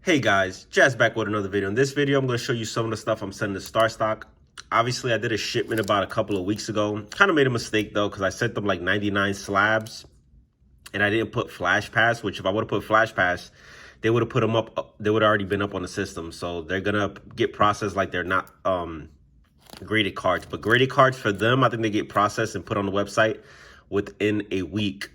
Hey guys, Jazz back with another video. In this video, I'm going to show you some of the stuff I'm sending to Starstock. Obviously, I did a shipment about a couple of weeks ago. Kind of made a mistake though, because I sent them like 99 slabs and I didn't put Flash Pass, which if I would have put Flash Pass, they would have put them up. They would have already been up on the system. So they're going to get processed like they're not graded cards. But graded cards for them, I think they get processed and put on the website within a week.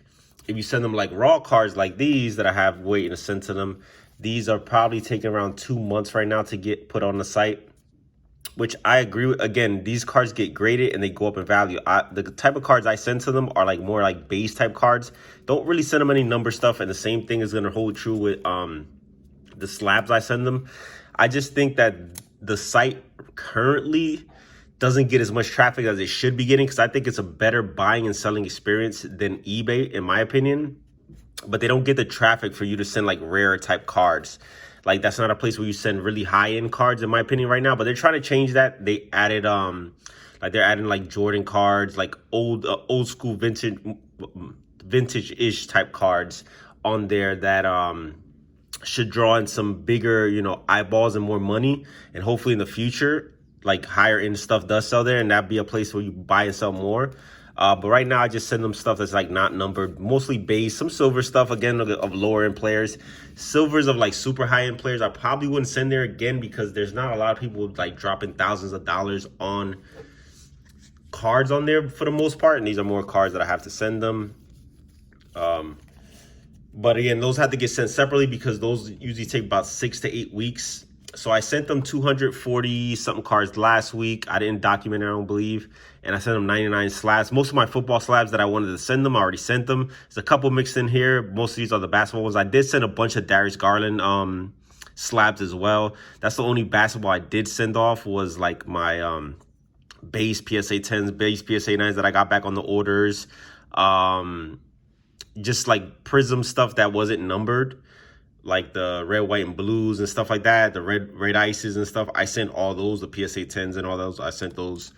If you send them like raw cards like these that I have waiting to send to them, these are probably taking around 2 months right now to get put on the site, which I agree with. Again, these cards get graded and they go up in value. The type of cards I send to them are like more like base type cards. Don't really send them any number stuff, and the same thing is going to hold true with the slabs I send them. I just think that the site currently doesn't get as much traffic as it should be getting, because I think it's a better buying and selling experience than eBay, in my opinion. But they don't get the traffic for you to send like rare type cards. Like that's not a place where you send really high end cards, in my opinion, right now. But they're trying to change that. They added like they're adding like Jordan cards, like old school vintage-ish type cards on there that should draw in some bigger, eyeballs and more money. And hopefully in the future, like higher end stuff does sell there, and that'd be a place where you buy and sell more. But right now I just send them stuff that's like not numbered, mostly base, some silver stuff, again, of lower end players. Silvers of like super high end players I probably wouldn't send there again, because there's not a lot of people like dropping thousands of dollars on cards on there for the most part. And these are more cards that I have to send them. But again, those have to get sent separately, because those usually take about 6 to 8 weeks. So I sent them 240 something cards last week. I didn't document it, I don't believe. And I sent them 99 slabs. Most of my football slabs that I wanted to send them, I already sent them. There's a couple mixed in here. Most of these are the basketball ones. I did send a bunch of Darius Garland slabs as well. That's the only basketball I did send off, was like my base PSA 10s, base PSA 9s that I got back on the orders. Just like Prism stuff that wasn't numbered, like the red, white, and blues and stuff like that, the red ices and stuff. I sent all those, the PSA 10s and all those. I sent those.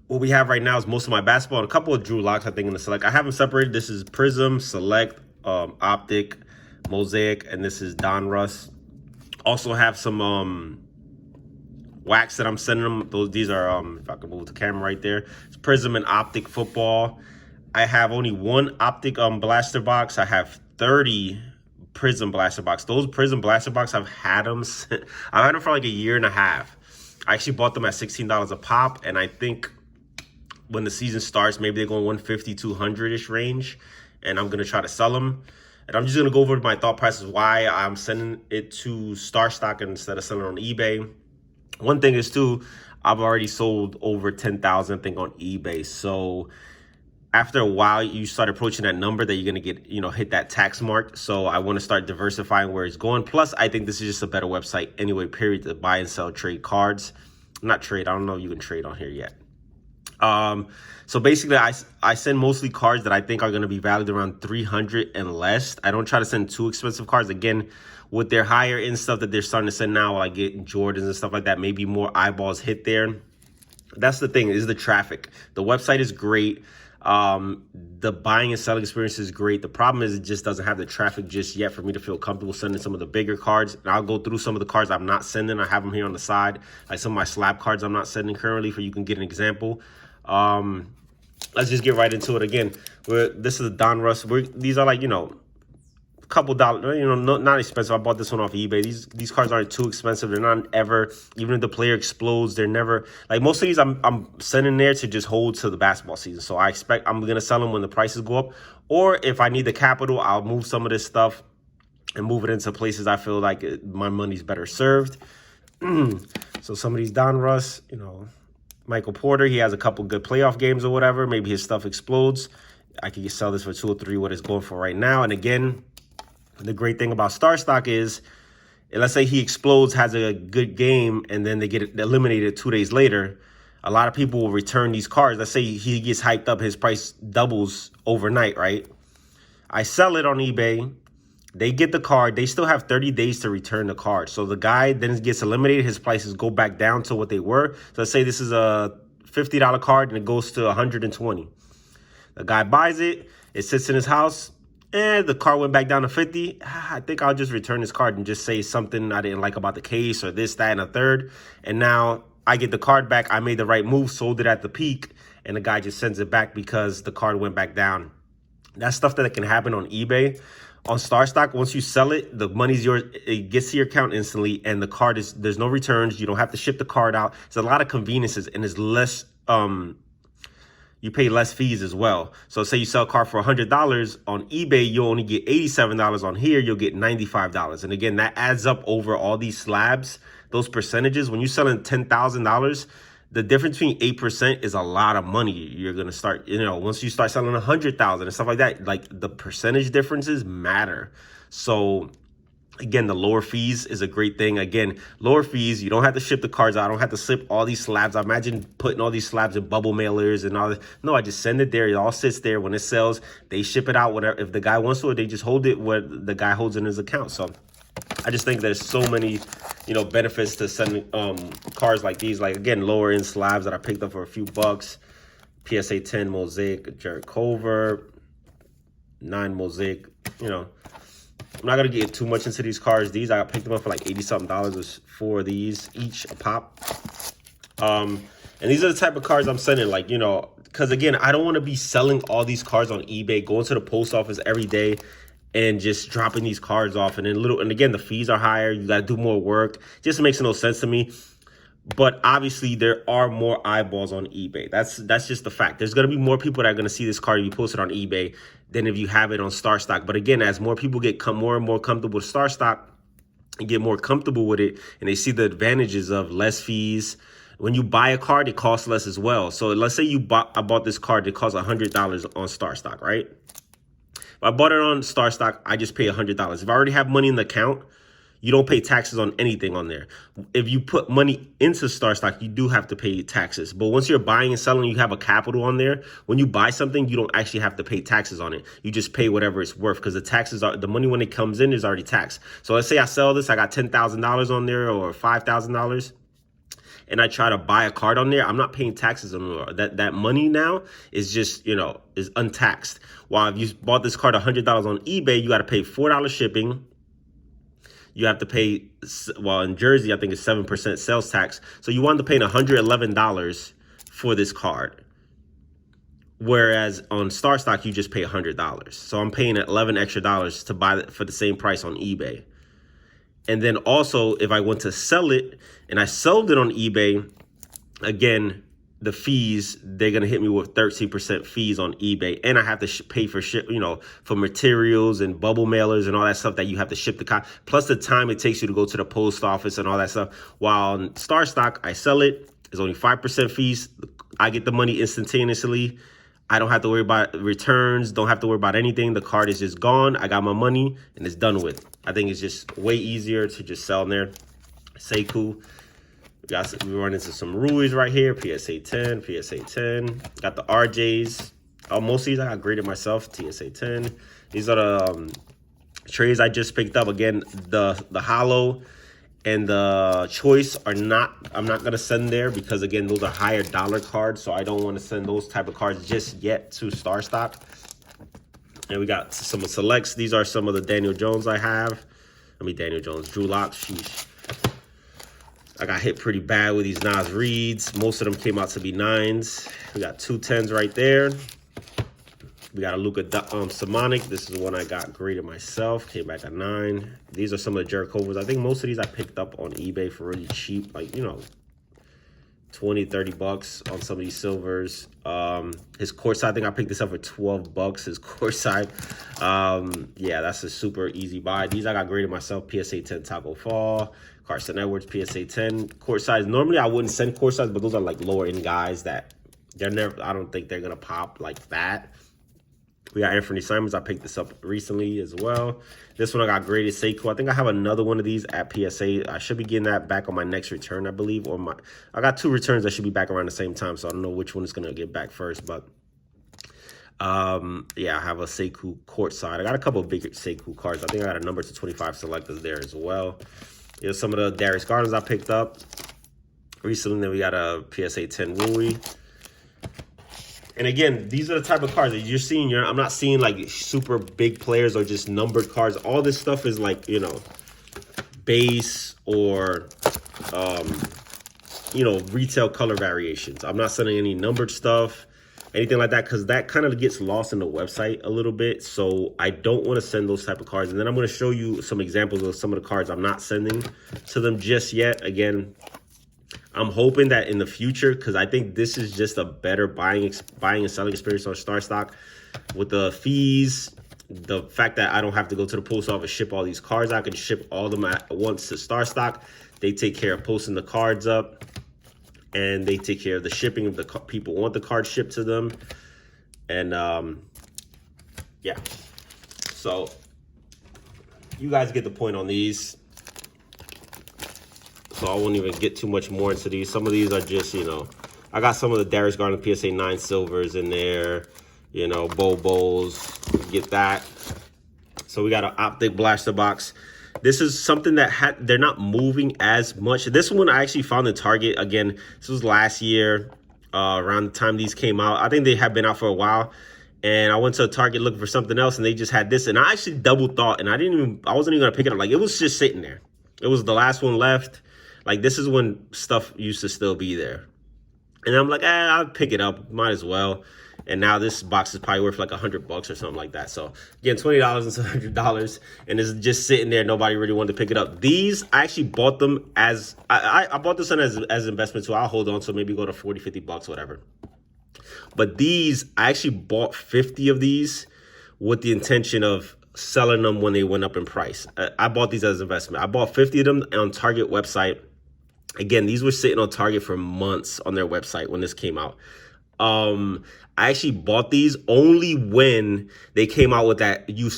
What we have right now is most of my basketball and a couple of Drew Locks, I think, in the select. I have them separated. This is Prism, Select, Optic, Mosaic, and this is Donruss. Also have some wax that I'm sending them. These are, if I can move the camera right there, it's Prism and Optic football. I have only one Optic blaster box. I have 30 Prism blaster box. Those Prism blaster box, I've had them for like a year and a half. I actually bought them at $16 a pop, and I think when the season starts, maybe they're going 150, 200-ish range, and I'm gonna try to sell them. And I'm just gonna go over my thought process why I'm sending it to Starstock instead of selling on eBay. One thing is too, I've already sold over 10,000, I think, on eBay. So after a while, you start approaching that number that you're going to get, hit that tax mark. So I want to start diversifying where it's going. Plus, I think this is just a better website anyway, period, to buy and sell trade cards. Not trade. I don't know if you can trade on here yet. So basically, I send mostly cards that I think are going to be valued around 300 and less. I don't try to send too expensive cards. Again, with their higher end stuff that they're starting to send now, like getting Jordans and stuff like that, maybe more eyeballs hit there. That's the thing, is the traffic. The website is great. The buying and selling experience is great. The problem is it just doesn't have the traffic just yet for me to feel comfortable sending some of the bigger cards. And I'll go through some of the cards I'm not sending. I have them here on the side, like some of my slab cards I'm not sending currently, for you can get an example. Let's just get right into it. Again, this is a Donruss. These are like, couple dollars, not expensive. I bought this one off eBay. These cards aren't too expensive. They're not ever, even if the player explodes, they're never, like most of these I'm sending there to just hold to the basketball season. So I expect I'm going to sell them when the prices go up, or if I need the capital, I'll move some of this stuff and move it into places I feel like my money's better served. So some of these Donruss, Michael Porter, he has a couple good playoff games or whatever. Maybe his stuff explodes. I can sell this for 2 or 3, what it's going for right now. And again, the great thing about Starstock is, let's say he explodes, has a good game, and then they get eliminated 2 days later. A lot of people will return these cards. Let's say he gets hyped up, his price doubles overnight, right? I sell it on eBay. They get the card. They still have 30 days to return the card. So the guy then gets eliminated. His prices go back down to what they were. So let's say this is a $50 card and it goes to $120. The guy buys it. It sits in his house. and the card went back down to 50. I think I'll just return this card and just say something I didn't like about the case or this, that, and a third. And now I get the card back. I made the right move, sold it at the peak, and the guy just sends it back because the card went back down. That's stuff that can happen on eBay. On Starstock, once you sell it, the money's yours. It gets to your account instantly, and the card is, there's no returns. You don't have to ship the card out. It's a lot of conveniences, and it's less, you pay less fees as well. So say you sell a car for $100 on eBay, you'll only get $87. On here, you'll get $95. And again, that adds up over all these slabs, those percentages. When you're selling $10,000, the difference between 8% is a lot of money. You're going to start, you know, once you start selling 100,000 and stuff like that, like the percentage differences matter. So again, the lower fees is a great thing. Again, lower fees, you don't have to ship the cards out. I don't have to slip all these slabs. I imagine putting all these slabs in bubble mailers and all that. No, I just send it there. It all sits there. When it sells, they ship it out. Whatever. If the guy wants to, they just hold it where the guy holds in his account. So I just think there's so many, you know, benefits to sending cars like these. Like, again, lower end slabs that I picked up for a few bucks. PSA 10 Mosaic, Jared Culver, 9 Mosaic, you know. I'm not going to get too much into these cars. These, I picked them up for like $80-something. There's 4 of these, each a pop. And these are the type of cars I'm sending, like, you know, because, again, I don't want to be selling all these cars on eBay, going to the post office every day and just dropping these cards off. And then and again, the fees are higher. You got to do more work. Just makes no sense to me. But obviously, there are more eyeballs on eBay. That's just the fact. There's going to be more people that are going to see this card you posted on eBay than if you have it on Starstock. But again, as more people get more and more comfortable with Starstock and get more comfortable with it, and they see the advantages of less fees. When you buy a card, it costs less as well. So let's say I bought this card that costs $100 on Starstock, right? If I bought it on Starstock, I just pay $100. If I already have money in the account, you don't pay taxes on anything on there. If you put money into Starstock, you do have to pay taxes. But once you're buying and selling, you have a capital on there. When you buy something, you don't actually have to pay taxes on it. You just pay whatever it's worth, because the money when it comes in is already taxed. So let's say I sell this, I got $10,000 on there or $5,000. And I try to buy a card on there, I'm not paying taxes on it. That money now is just, you know, is untaxed. While if you bought this card $100 on eBay, you got to pay $4 shipping. You have to pay, well, in Jersey, I think it's 7% sales tax. So you wind up paying $111 for this card. Whereas on Starstock, you just pay $100. So I'm paying $11 extra to buy it for the same price on eBay. And then also, if I went to sell it and I sold it on eBay, again, the fees, they're going to hit me with 13% fees on eBay. And I have to pay for ship, you know, for materials and bubble mailers and all that stuff that you have to ship the car. Plus the time it takes you to go to the post office and all that stuff. While on Starstock, I sell it. It's only 5% fees. I get the money instantaneously. I don't have to worry about returns. Don't have to worry about anything. The card is just gone. I got my money and it's done with. I think it's just way easier to just sell in there. Seiko. We run into some Rui's right here. PSA 10, PSA 10. Got the RJs. Most of these I got graded myself. TSA 10. These are the trays I just picked up. Again, the hollow and the choice are not, I'm not going to send there because, again, those are higher dollar cards. So I don't want to send those type of cards just yet to Starstock. And we got some selects. These are some of the Daniel Jones I have. Drew Lock. Sheesh. I got hit pretty bad with these Nas Reeds. Most of them came out to be 9s. We got 2 10s right there. We got a Luka Samanic. This is one I got graded myself. Came back at 9. These are some of the Jared Culvers. I think most of these I picked up on eBay for really cheap. Like, you know, 20, 30 bucks on some of these silvers. His courtside, I think I picked this up for 12 bucks. His courtside. Yeah, that's a super easy buy. These I got graded myself. PSA 10 Taco Fall. Carson Edwards, PSA 10. Courtside. Normally I wouldn't send courtside, but those are like lower end guys that they're never, I don't think they're going to pop like that. We got Anthony Simons. I picked this up recently as well. This one I got graded Seiko. I think I have another one of these at PSA. I should be getting that back on my next return, I believe. I got 2 returns that should be back around the same time, so I don't know which one is going to get back first. But yeah, I have a Seiko courtside. I got a couple of big Seiko cards. I think I got a number to 25 selectors there as well. Here's some of the Darius Gardens I picked up recently. Then we got a PSA 10 Rui. And again, these are the type of cards that you're seeing. I'm not seeing like super big players or just numbered cards. All this stuff is like, you know, base or, you know, retail color variations. I'm not sending any numbered stuff, anything like that, because that kind of gets lost in the website a little bit. So I don't want to send those type of cards. And then I'm going to show you some examples of some of the cards I'm not sending to them just yet. Again, I'm hoping that in the future, because I think this is just a better buying and selling experience on Starstock with the fees, the fact that I don't have to go to the post office, ship all these cards. I can ship all of them at once to Starstock. They take care of posting the cards up, and they take care of the shipping if the people want the card shipped to them. And yeah, so you guys get the point on these. So I won't even get too much more into these. Some of these are just, you know, I got some of the Darius Garland PSA 9 silvers in there, you know, Bobos, get that. So we got an optic blaster box. This is something that they're not moving as much. This one I actually found in Target. Again, this was last year, around the time these came out. I think they have been out for a while. And I went to Target looking for something else, and they just had this. And I actually double thought, and I wasn't even gonna pick it up. Like, it was just sitting there. It was the last one left. Like, this is when stuff used to still be there. And I'm like, I'll pick it up, might as well. And now this box is probably worth like $100 or something like that. So again, $20 and $100, and it's just sitting there. Nobody really wanted to pick it up. These, I actually bought them as, I bought this one as investment, so I'll hold on to maybe go to 40, $50, whatever. But these, I actually bought 50 of these with the intention of selling them when they went up in price. I bought these as investment. I bought 50 of them on Target website. Again, these were sitting on Target for months on their website when this came out. I actually bought these only when they came out with that you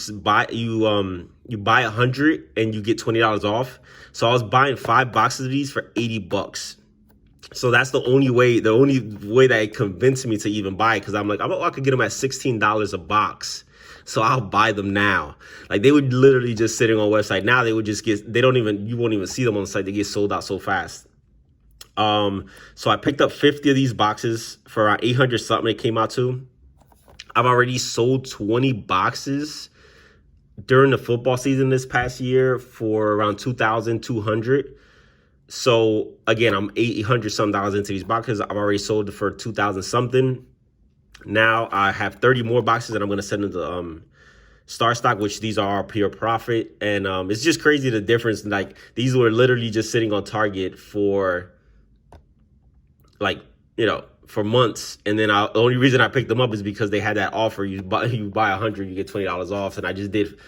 buy 100 and you get $20 off. So I was buying 5 boxes of these for $80. So that's the only way that it convinced me to even buy it, because I'm like, I could get them at $16 a box. So I'll buy them now. Like, they would literally just sitting on website. Now they would just get, you won't even see them on the site. They get sold out so fast. So I picked up 50 of these boxes for around 800 something it came out to. I've already sold 20 boxes during the football season this past year for around $2,200. So again, I'm $800 some into these boxes. I've already sold it for 2,000 something. Now I have 30 more boxes that I'm going to send into Starstock, which these are our pure profit. And it's just crazy the difference. Like, these were literally just sitting on Target for, like, you know, for months. And then the only reason I picked them up is because they had that offer. You buy 100, you get $20 off. And I just did,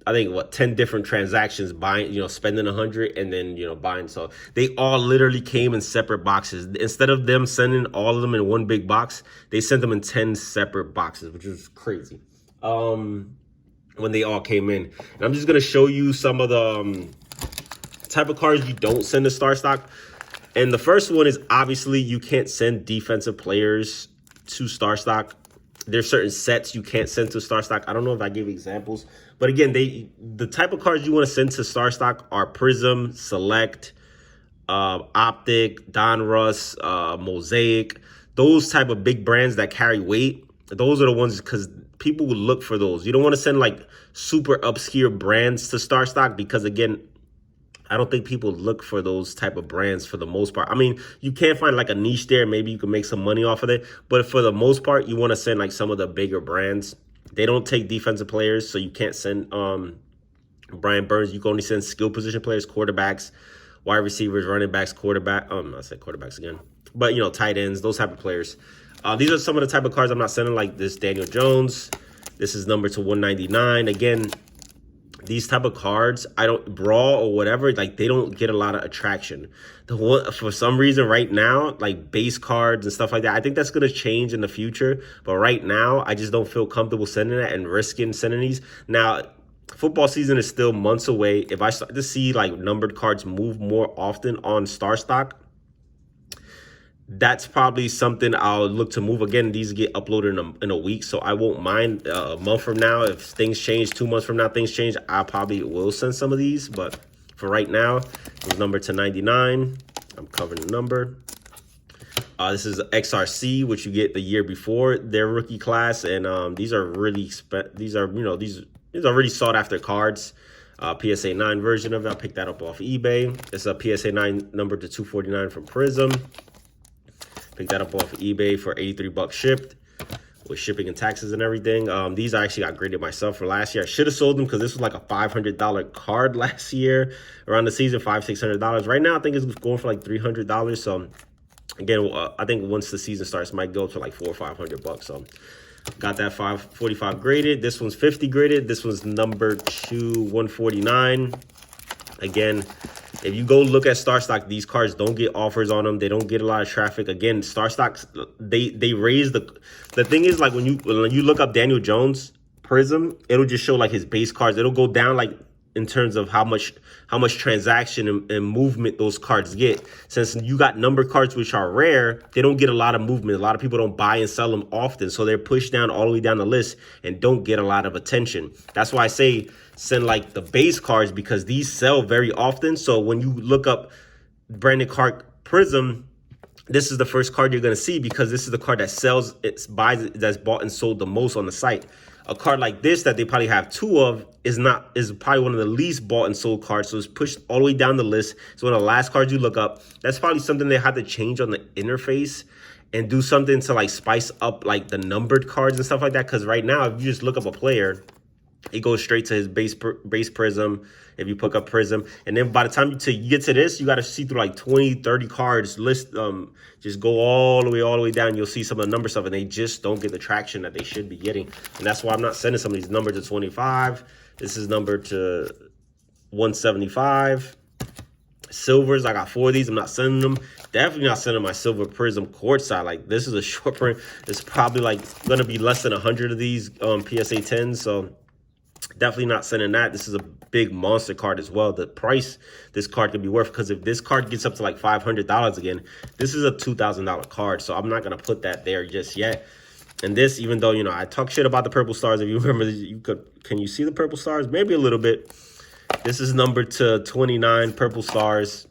I think, 10 different transactions, buying, you know, spending 100 and then, you know, buying. So they all literally came in separate boxes. Instead of them sending all of them in one big box, they sent them in 10 separate boxes, which is crazy. When they all came in. And I'm just going to show you some of the type of cards you don't send to Starstock. And the first one is, obviously, you can't send defensive players to Starstock. There's certain sets you can't send to Starstock. I don't know if I gave examples. But again, the type of cards you want to send to Starstock are Prism, Select, Optic, Donruss, Mosaic. Those type of big brands that carry weight. Those are the ones, because people will look for those. You don't want to send like super obscure brands to Starstock, because again, I don't think people look for those type of brands for the most part. I mean, you can find like a niche there. Maybe you can make some money off of it. But for the most part, you want to send like some of the bigger brands. They don't take defensive players, so you can't send Brian Burns. You can only send skill position players, quarterbacks, wide receivers, running backs, quarterback. I said quarterbacks again. But, you know, tight ends, those type of players. These are some of the type of cards I'm not sending, like this Daniel Jones. This is numbered to 199. Again, these type of cards, Brawl or whatever, like, they don't get a lot of attraction. For some reason right now, like base cards and stuff like that, I think that's going to change in the future. But right now, I just don't feel comfortable sending that and risking sending these. Now, football season is still months away. If I start to see like numbered cards move more often on Starstock, that's probably something I'll look to move. Again, these get uploaded in a week, so I won't mind a month from now. If things change, 2 months from now, things change, I probably will send some of these. But for right now, it's numbered to 99. I'm covering the number. This is XRC, which you get the year before their rookie class, and these are really these are really sought after cards. PSA 9 version of it. I picked that up off eBay. It's a PSA 9 number to 249 from Prism. Picked that up off eBay for 83 bucks shipped, with shipping and taxes and everything. These I actually got graded myself for last year. I should have sold them because this was like a $500 card last year around the season, $600. Right now, I think it's going for like $300. So again, I think once the season starts, it might go to like $400 or $500. So got that 545 graded. This one's 50 graded. This one's number 149. Again, if you go look at Starstock, these cards don't get offers on them. They don't get a lot of traffic. Again, Starstock, they raise the thing is, like when you look up Daniel Jones Prism, it'll just show like his base cards. It'll go down like in terms of how much transaction and movement those cards get. Since you got number cards which are rare, they don't get a lot of movement. A lot of people don't buy and sell them often, so they're pushed down all the way down the list and don't get a lot of attention. That's why I say send like the base cards, because these sell very often. So when you look up branded card Prism, this is the first card you're going to see, because this is the card that sells, that's bought and sold the most on the site. A card like this that they probably have two of is probably one of the least bought and sold cards. So it's pushed all the way down the list. So one of the last cards you look up, that's probably something they had to change on the interface and do something to like spice up like the numbered cards and stuff like that. Because right now, if you just look up a player, it goes straight to his base Prism. If you pick up Prism, and then by the time you get to this, you got to see through like 20, 30 cards. Just go all the way down. You'll see some of the number stuff, and they just don't get the traction that they should be getting. And that's why I'm not sending some of these numbers to 25. This is number to 175. Silvers, I got 4 of these. I'm not sending them. Definitely not sending my silver Prism courtside. Like, this is a short print. It's probably like gonna be less than 100 of these PSA 10s. So definitely not sending that. This is a big monster card as well. The price this card could be worth, because if this card gets up to like $500 again, this is a $2,000 card. So I'm not going to put that there just yet. And this, even though, you know, I talk shit about the purple stars. If you remember, can you see the purple stars? Maybe a little bit. This is number to 29 purple stars.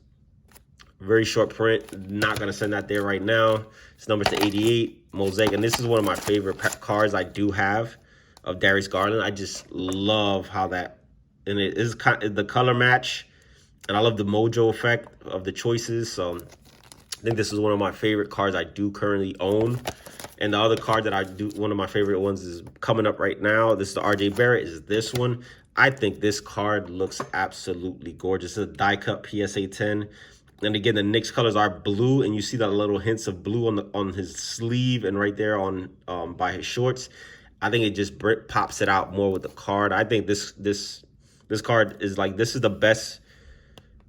Very short print. Not going to send that there right now. It's number to 88 mosaic. And this is one of my favorite cards I do have of Darius Garland. I just love how that, and it is kind of the color match, and I love the mojo effect of the choices. So I think this is one of my favorite cards I do currently own. And the other card that I do, one of my favorite ones, is coming up right now. This is the RJ Barrett, is this one. I think this card looks absolutely gorgeous. It's a die cut PSA 10. And again, the Knicks colors are blue, and you see that little hints of blue on his sleeve and right there on by his shorts. I think it just pops it out more with the card. I think this card is like, this is the best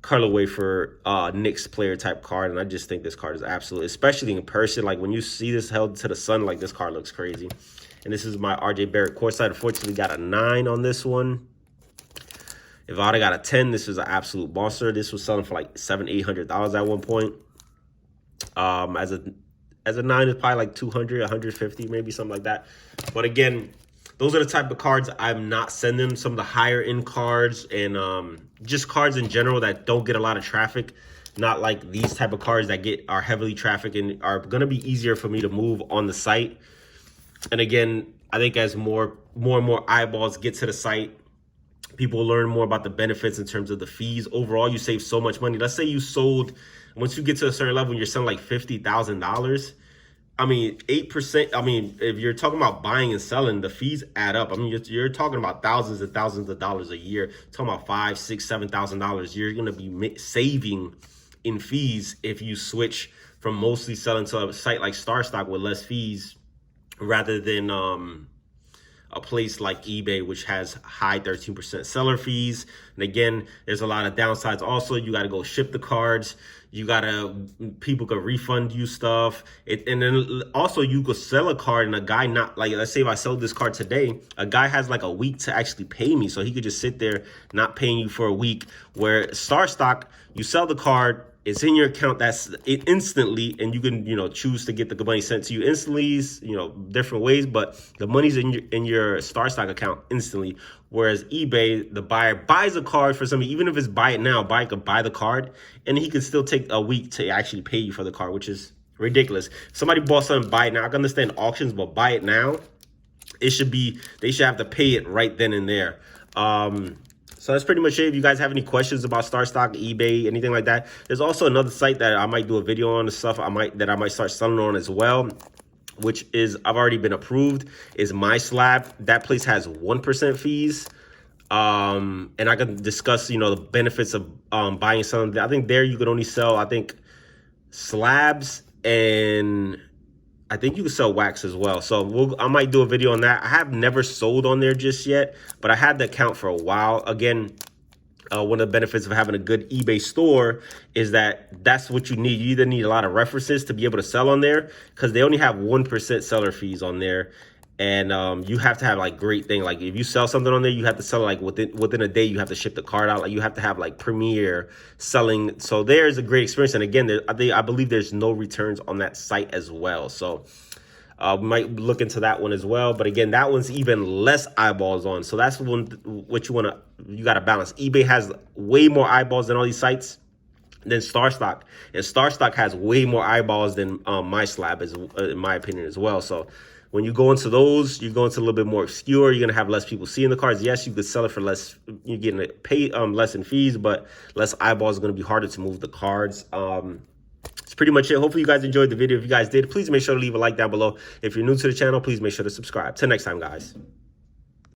colorway for Knicks player type card, and I just think this card is absolutely, especially in person, like when you see this held to the sun, like this card looks crazy. And this is my RJ Barrett courtside. Unfortunately, got a 9 on this one. If I would have got a 10, this is an absolute monster. This was selling for like $700-800 at one point. As a 9 is probably like 200, 150, maybe something like that. But again, those are the type of cards I'm not sending. Some of the higher end cards, and just cards in general that don't get a lot of traffic. Not like these type of cards that are heavily trafficked and are going to be easier for me to move on the site. And again, I think as more and more eyeballs get to the site, people learn more about the benefits in terms of the fees. Overall, you save so much money. Let's say you sold, once you get to a certain level, you're selling like $50,000. I mean, 8%. I mean, if you're talking about buying and selling, the fees add up. I mean, you're talking about thousands and thousands of dollars a year. You're talking about $5,000, $6,000, $7,000. You're going to be saving in fees if you switch from mostly selling to a site like Starstock with less fees, rather than a place like eBay, which has high 13% seller fees. And again, there's a lot of downsides. Also, you got to go ship the cards. People could refund you stuff. And then also you could sell a card, and a guy not, like, let's say if I sell this card today, a guy has like a week to actually pay me. So he could just sit there not paying you for a week. Where Starstock, you sell the card, it's in your account, that's it instantly, and you can, choose to get the money sent to you instantly, different ways, but the money's in your Starstock account instantly. Whereas eBay, the buyer buys a card for somebody, even if it's buy it now, buyer could buy the card, and he could still take a week to actually pay you for the card, which is Ridiculous. Somebody bought something, buy it now. I can understand auctions, but buy it now. It should be, they should have to pay it right then and there. So that's pretty much it. If you guys have any questions about Starstock, eBay, anything like that, there's also another site that I might do a video on, the stuff I might start selling on as well, which is, I've already been approved, is My Slab. That place has 1% fees. And I can discuss, you know, the benefits of buying something. I think there you could only sell, I think, slabs, and I think you can sell wax as well. So I might do a video on that. I have never sold on there just yet, but I had the account for a while. Again, one of the benefits of having a good eBay store is that that's what you need. You either need a lot of references to be able to sell on there, because they only have 1% seller fees on there. And you have to have like great thing. Like if you sell something on there, you have to sell like within a day. You have to ship the card out. Like you have to have like premier selling. So there's a great experience. And again, I believe there's no returns on that site as well. So we might look into that one as well. But again, that one's even less eyeballs on. So that's one what you got to balance. eBay has way more eyeballs than all these sites than Starstock, and Starstock has way more eyeballs than My Slab, is in my opinion as well. So when you go into those, you go into a little bit more obscure. You're gonna have less people seeing the cards. Yes, you could sell it for less. You're getting it paid less in fees, but less eyeballs are gonna be harder to move the cards. It's pretty much it. Hopefully you guys enjoyed the video. If you guys did, please make sure to leave a like down below. If you're new to the channel, please make sure to subscribe. Till next time, guys.